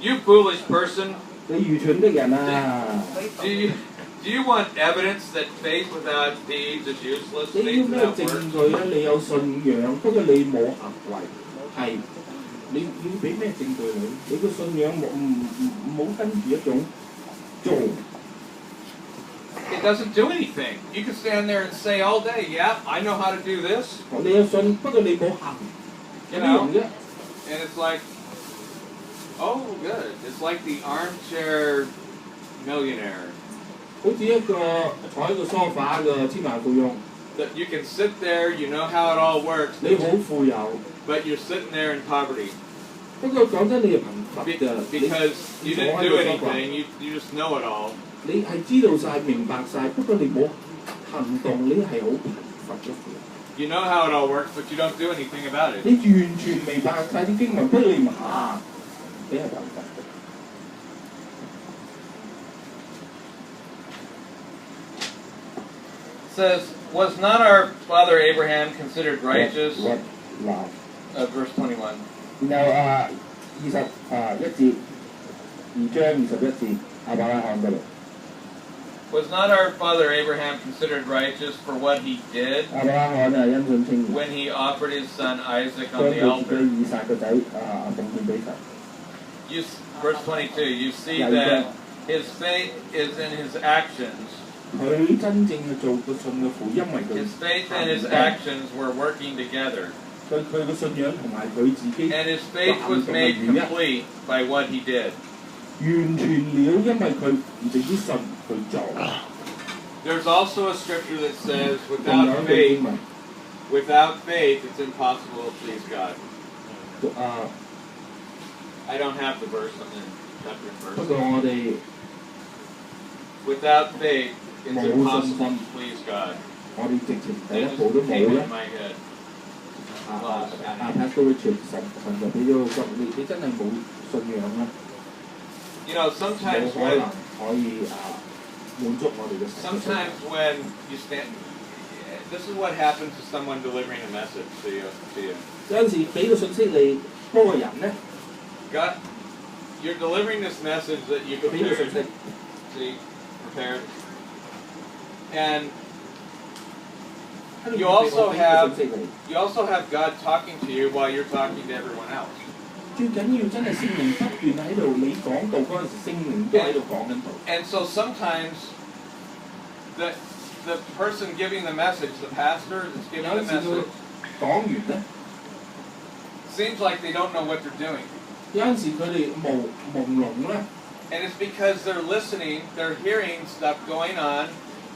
You foolish person. 你愚蠢的人啊！ Do you want evidence that faith without deeds is useless? 你要 Faith 咩 without 證 works? 據啊？你有信仰，不過你冇行為，係你要俾咩證據你？你個信仰冇跟住一種做。It doesn't do anything. You can stand there and say all day, "Yeah, I know how to do this." 你有信，不過你冇行，有咩用啫？ And it's like, oh, good. It's like the armchair millionaire. 好似一個坐喺個梳化嘅千萬富翁， That you can sit there, you know how it all works, 你好富有， but you're sitting there in poverty 不過講真，你係貧乏㗎。 because you 坐 didn't 喺 do 個梳化， anything. You just know it all. 你係知道晒、明白晒，不過你冇行動，你係好貧乏嘅。 You know how it all works, but you don't do anything about it. 你完全明白晒啲經文，不過你唔行，你係貧乏嘅。 Says, was not our father Abraham considered righteous? 嗱， Verse 21. 然後21節，2章21節，亞伯拉罕嗰度。 Was not our father Abraham considered righteous for what he did 亞伯拉罕因信稱義， when he offered his son Isaac 將 on the 佢自 altar? 己以撒個仔奉獻俾神。 Verse 22, you see that his faith is in his actions. 佢真正嘅做個信嘅父，因為佢 His faith and his actions were working together. 佢嘅信仰同埋佢自己 And his faith was made complete by what he did. 完全了，因為佢唔淨止信佢做。 There's also a scripture that says, 仲有一句經文 without faith, it's impossible to please God. I don't have the verse on the chapter and 不 verse. 過我哋 Without faith, it's冇 impossible 信心 to please God. 我哋直情第 It 一 just 步都 came 冇咧 in。my head. Pastor Richard 神就俾咗個急，你真係冇信仰啦， You know, 冇 sometimes 可 when 能可以滿足我哋嘅神。 sometimes when you stand, this is what happens to someone delivering a message to you. 有陣時俾個信息你嗰個人咧， God, you're delivering this message that you 俾個信 prepared. 息， See, prepared. And 跟住 You 俾 also 個信 have 息你。 you also have God talking to you while you're talking to everyone else. 最緊要真係聖靈不斷喺度，你講道嗰陣時，聖靈都喺度講緊道。 And so sometimes the person giving the message, the pastor that's 有 giving the 陣時佢 message, 講完咧， seems like they don't know what they're doing. 有陣時佢哋朦朧咧， And it's because they're listening, they're hearing stuff going on.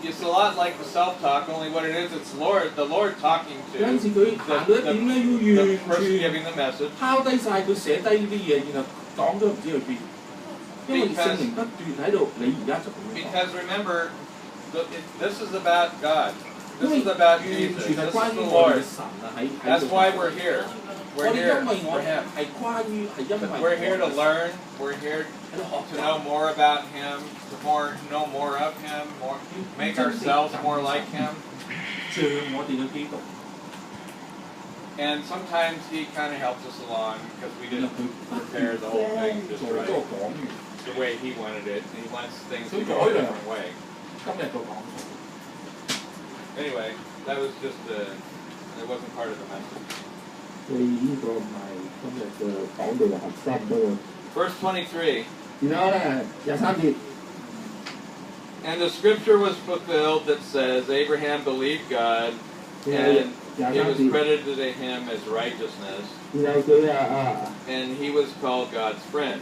It's a lot like the self-talk, only what it is, it's the Lord talking 有陣 to 時佢行到一點咧，要 the 完 person 全 giving the message. 拋低晒佢寫低呢啲嘢，然後講都唔知去邊，因為聖靈不斷喺度，你而家就咁樣講。 Because remember, this is about God. 因 This 為 is about 完 Jesus. 全係 This 關 is 於 the 我哋嘅 Lord. 神啊，喺 That's 度。 why we're here. 我 We're 哋 here 因為我 for Him. 係關於係因為 We're here to 我哋 learn. We're here 喺度學 to 習。 know more about Him, to know more of Him, make ourselves more like Him. 像我哋嘅基督， And sometimes He kind of helps us along because we 然後 didn't 佢 prepare the whole thing just 做嗰 right, 個講完， the way He wanted it. And He wants things to Đúng go rồi. a different way. 今日個講。 Anyway, that was just it wasn't part of the message. 所以呢個唔係今日嘅講道嘅核心不過。 Verse 23. 然後咧23節， And the scripture was fulfilled that says, Abraham believed God, 然後 and it 23 was 節， credited to him as righteousness, 然後佢and he was called God's friend.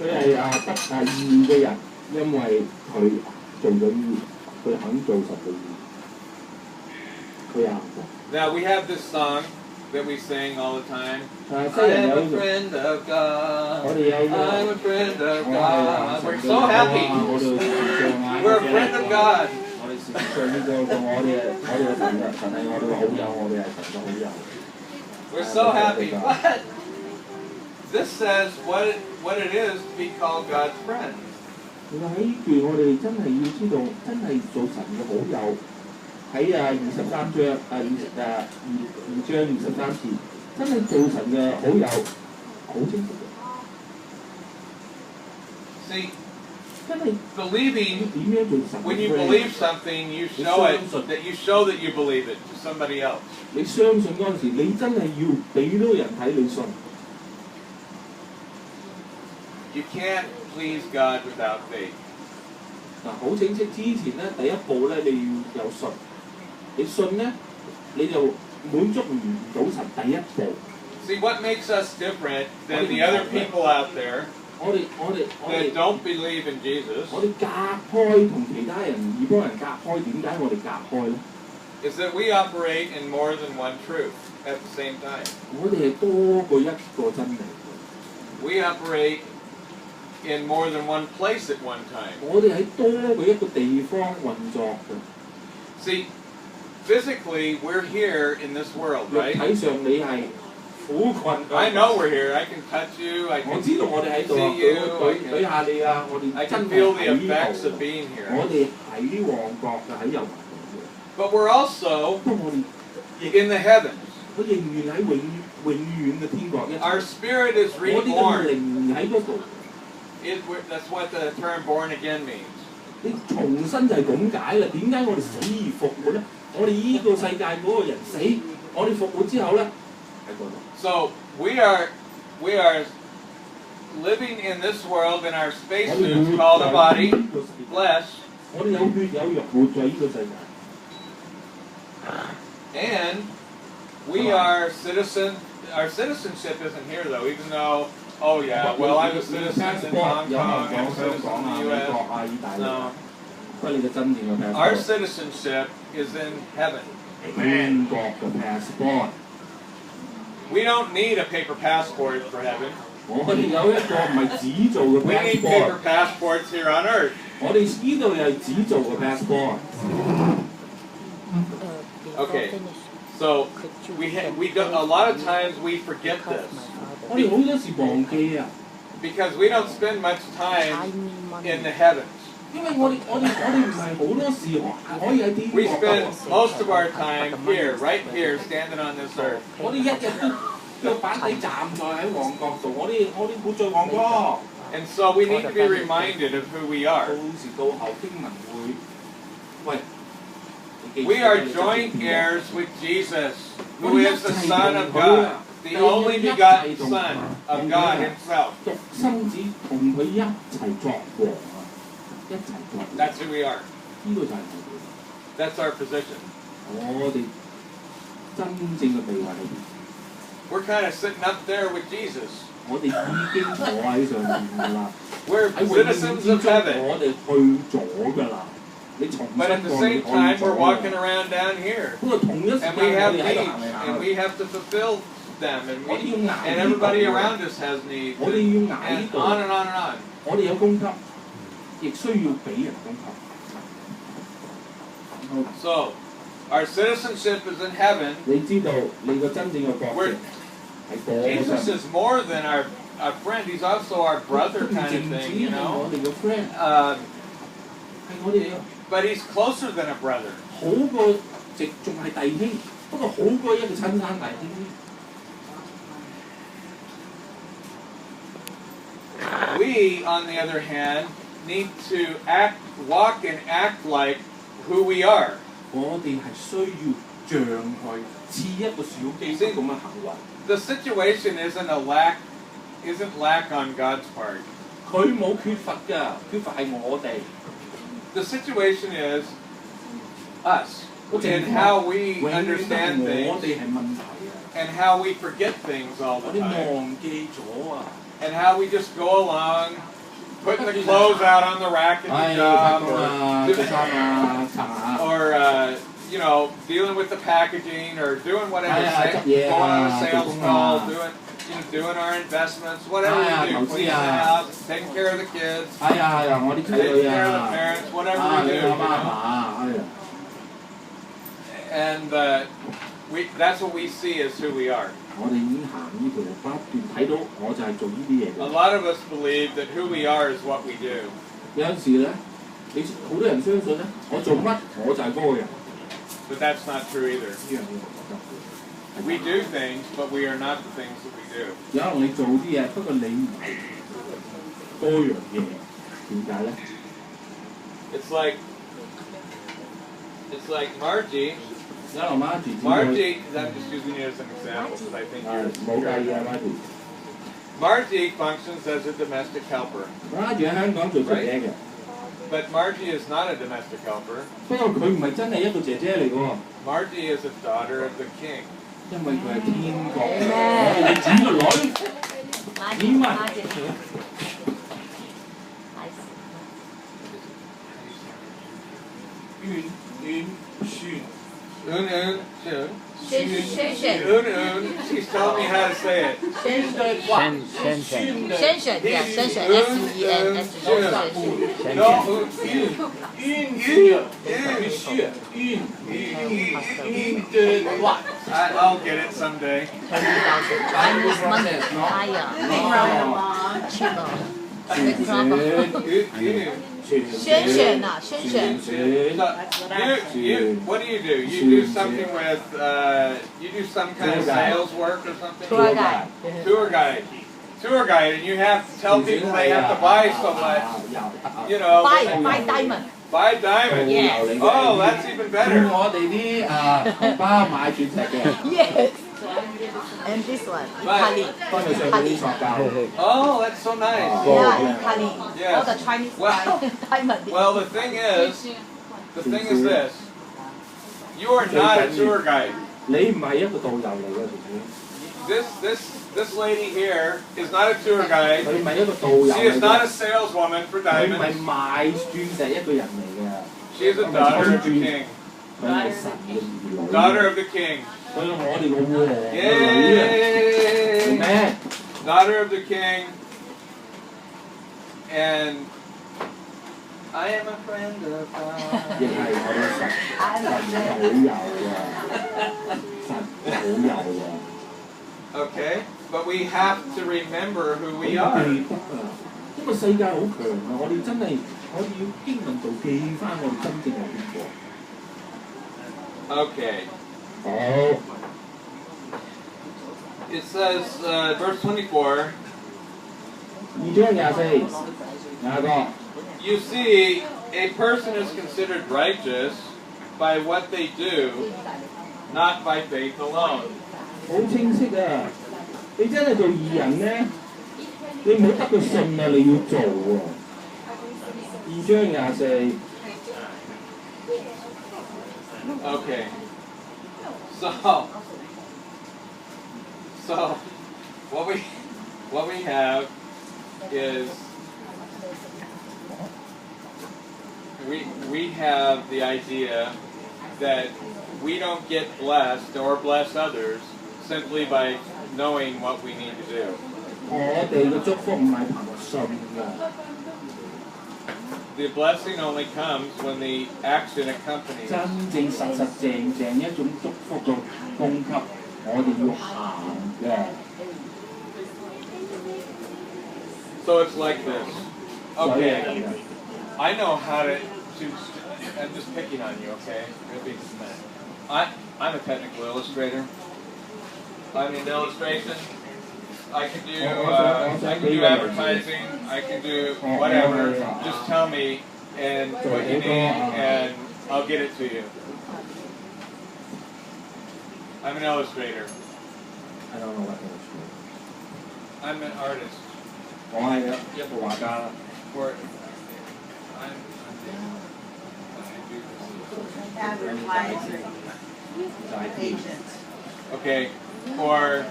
佢係得義嘅人，因為佢做咗義，佢肯做實嘅義，佢行過。 Now we have this song that we sing all the time. 西 I 人 am 有 a friend of 我 God. 哋有 I'm a friend of 我 God. 係 We're 神 so 嘅 happy. 我哋唱啊 We're a friend of God. 我哋時常唱呢個我哋嘅神嘅神係我哋嘅好友，我哋係神嘅好友。 We're so happy. But this says what it is to be called God's friend. 原來喺呢段我哋真係要知道，真係做神嘅好友。喺23章2章23節，真係做神嘅好友，好清晰嘅。 See, 真係 believing, 點樣做神 when 嘅 you friend？ believe something, you show it, that you show that you believe it to somebody else. 你相信嗰陣時，你真係要俾到人睇你信。 You can't please God without faith. 嗱，好清晰。之前咧，第一步咧，你要有信。你信咧，你就滿足唔到神第一步。 See, what makes us different than the other people out there 我哋 that don't believe in Jesus 我哋隔開同其他人異邦人隔開，點解我哋隔開咧？ is that we operate in more than one truth at the same time. 我哋係多過一個真理。 We operate in more than one place at one time. 我哋喺多過一個地方運作嘅。 See, physically, we're here in this world, 肉 right? 體上你係苦困。 I know we're here. I can touch you. I 我 can 知道我哋喺度啊， see you. 舉下你啊！我哋 I 真 can 係 feel the 喺 effects 度 of being here. 我哋喺旺角嘅，喺油麻地嘅。 But we're also 不過我哋 in the heavens. 佢仍然喺永遠嘅天國一齊。 Our spirit is 我哋嘅 reborn. 靈喺嗰度。 That's what the term born again means. 你重新就係咁解啦。點解我哋死而復活咧？我哋依個世界嗰個人死，我哋復活之後咧喺嗰度。 So we are living in this world in our spacesuits called a body, flesh, 我哋有血有肉活在呢個世界。 and we are citizen. Our citizenship isn't here though, even though, oh yeah, well I'm a citizen in Hong Kong, I'm a citizen in the U.S. No, 不過你嘅真正嘅 our passport， citizenship is in heaven. 天國嘅 passport。 We don't need a paper passport for heaven. 我哋有一個唔係紙做嘅 We need paper passport， passports here on earth. 我哋呢度又係紙做嘅 passport。 Okay, so we don't, a lot of times we forget this 我哋好多時忘記啊， because we don't spend much time in the heavens. 因為我哋唔係好多時可以喺天 We 國 spend 㗎。 most of our time here, right here, standing on this earth. 我哋一日都有板底站在喺旺角度，我哋活在旺角。 And so we need to be reminded of who we 到 are. 時到後經文會，喂，你記住 We are joint heirs with Jesus, who is the Son of God, the only begotten Son of God Himself. 獨生子同佢一齊作王啊，一齊作王。 That's who we are. 呢個就係我 That's our position. 哋，我哋真正嘅地位喺邊？ We're kind of sitting up there with Jesus. 我哋已經坐喺上面㗎啦， We're 喺永遠 citizens 之 of 中 heaven. 我哋去咗㗎啦。你重新 But at 過 the 你 same 可以 time, 做 we're 㗎 walking 啦。 around down here. 不過同一時間 And we have 我哋喺度行嚟 needs, 行 and 去 we have to fulfill them, and What do you mean? everybody around us has needs, 我哋要捱呢 and 度， on and on and on. 我哋有供給，亦需要俾人供給。 So, our citizenship is in heaven. 你知道你個真正嘅國籍係嗰 Jesus 陣， is more than our friend. He's also our brother 唔 kind 淨 of 止 thing, you 係 know. 我哋嘅 friend， Uh, 係我哋 but he's closer than a brother. 好過直仲係弟兄，不過好過一個親生弟兄。 We, on the other hand, need to walk and act like who we are. 我哋係需要像佢似一個小基督咁嘅行為。 The situation isn't lack on God's part. 佢冇缺乏㗎，缺乏係我哋。 The situation is us 個情 and 況 how we 永遠都係 understand 我 things 哋係問題啊！ and how we forget things all 我 the 哋 time 忘記咗啊！ and how we just go along putting the clothes out on the rack at 唉， the 發 job 工啊，着衫啊，擦下。 or dealing with the packaging or doing whatever, Yeah, going on a sales yeah. call, doing our investments, whatever we do, Yeah, cleaning the yeah. house, taking care of the kids, 哎呀，我啲仔 taking 女 care of the 啊， parents, whatever 啊， we 你 do. 阿媽阿爸，哎呀， And that's what we see as who we are. 我哋已經行呢條路，不斷睇到我就係做呢啲嘢 A 嘅。 lot of us believe that who we are is what we do. 有陣時咧，你好多人相信咧，我做乜我就係嗰個人。 But that's not true either. 呢樣嘢我覺得。We do things, but we are not the things that we do. 有可能你做啲嘢，不過你唔係多樣嘢，點解咧？ It's like Margie. 有可能 Margie Margie, I'm just using you as an example because I think you're 冇計嘅 Margie。 Margie functions as a domestic helper, Margie 喺香港做姐姐嘅， but Margie is not a domestic helper. 不過佢唔係真係一個姐姐嚟嘅喎， Margie is a daughter of the king. 因為佢係天國嘅，我哋子個女。點啊？ She's telling me how to say it. Shenshun, yeah, Shenshun, S-E-N-S-H-U-N. I'll get it someday. Shenshun 啊，Shenshun。 What do? You do something with, you do some kind of sales work or something? Tour guide. Tour guide, and you have to tell people they have to buy so much. You know. Buy diamond. Buy diamond. Yes. Oh, that's even 叫 better. 我哋啲同胞買鑽石嘅， Yes. And this one, Italy. 幫佢上嗰啲塑膠。 Oh, that's so nice. Yeah, Italy. Yes. All the Chinese Well- diamond. Well, the thing is this. You are not a tour guide. 你唔係一個導遊嚟嘅，姐 This lady here is not a tour guide. 佢唔係一個導遊 She is 嚟 not 嘅 a，saleswoman for 佢唔係 diamonds. 賣鑽石一個人嚟嘅， She is a daughter of the king. 佢係神嘅兒女。 Daughter of the king. 佢係我哋個王嘅女啊，明 Yay! 咩？ Daughter of the king. And I am a friend of 亦 God. 係我哋神好友啊，神好友啊。 Okay? But we have to remember who we 記 are. 得啊！呢個世界好強啊！我哋真係可以要經文度記翻我哋真正係邊個。 Okay. 好， It says, verse 24, 2章24，廿個。 you see, a person is considered righteous by what they do, not by faith alone. 好清晰啊！你真係做義人咧，你唔好得個信啊，你要做喎。2章24。 Okay. So what we have is we have the idea that we don't get blessed or bless others simply by knowing what we need to do. 我哋嘅祝福唔係憑信㗎， The blessing only comes when the action accompanies. 真正實實正正一種祝福嘅供給，我哋要行嘅。 So it's like this. 所以係咁 Okay, 嘅。 I know how to. I'm just picking on you, okay? It'll be just a minute. I'm a technical illustrator. I'm in illustration. I can do advertising. I can do whatever. Just tell me and what you need, and I'll get it to you. I'm an illustrator. I don't know what illustration. I'm an artist. 我係一個畫家啦。 For Advertising agent. okay, or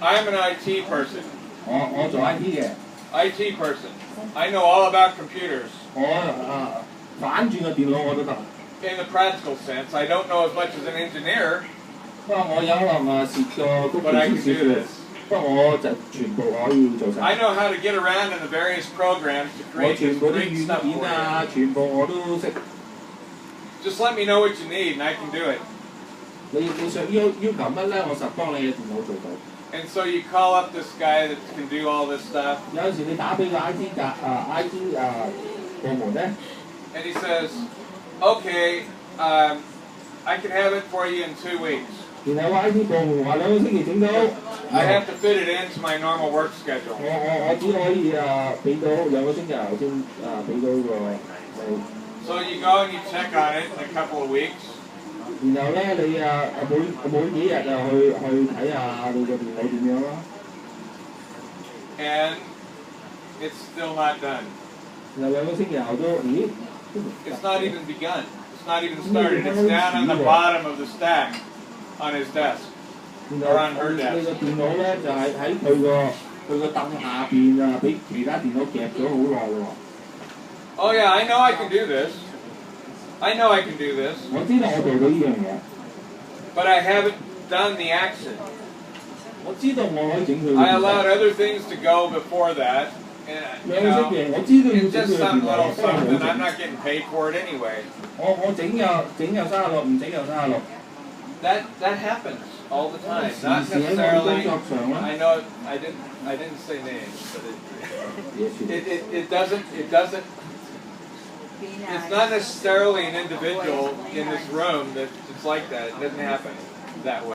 I'm an IT person. 我做 IT 嘅， IT person. I know all about computers. 我反轉個電腦我都得。 In the practical sense, I don't know as much as an engineer, 不過我有可能蝕個都 but I 少 can do 少。 this. 不過我就全部可以做晒。 I know how to get around in the various programs to 我 create 全 this 部啲 great 軟 stuff 件 for 啊， you. 全部我都識。 Just let me know what you need, and I can do it. 你想要求乜咧？我實幫你嘅電腦做到。 And so you call up this guy that can do all this stuff, 有陣時你打俾個 IT IT 部門咧， and he says, "Okay, I can have it for you in 2 weeks." 佢然後 I T 部門話2個星期整到， I have to fit it into my normal work schedule. 我只可以俾到2個星期後先俾到個。 So you go and you check on it in a couple of weeks. 然後咧，你每幾日去睇下你個電腦點樣咯。And it's still not done. 然後2個星期後都，咦？ It's not even begun. It's not even started. It's down on the bottom of the stack on his desk. 然後你個電腦咧就係喺佢個凳下邊啊，俾其他電腦夾咗好耐喎。 Oh yeah, I know I can do this. I know I can do this. 我知道我做到呢樣嘢。 But I haven't done the action. 我知道我可以整佢。I allowed other things to go before that. And, you 2個 know, 星期，我知道要 it's 整 just 佢 some 電 little 腦， something. I'm not getting paid for it anyway. 我整又36，唔整又36。 That happens all the time. 時 Not 時喺我工 necessarily. 作上啦。 I know I didn't say names, but it doesn't. It's not necessarily an individual in this room that it's like that. It doesn't happen that way.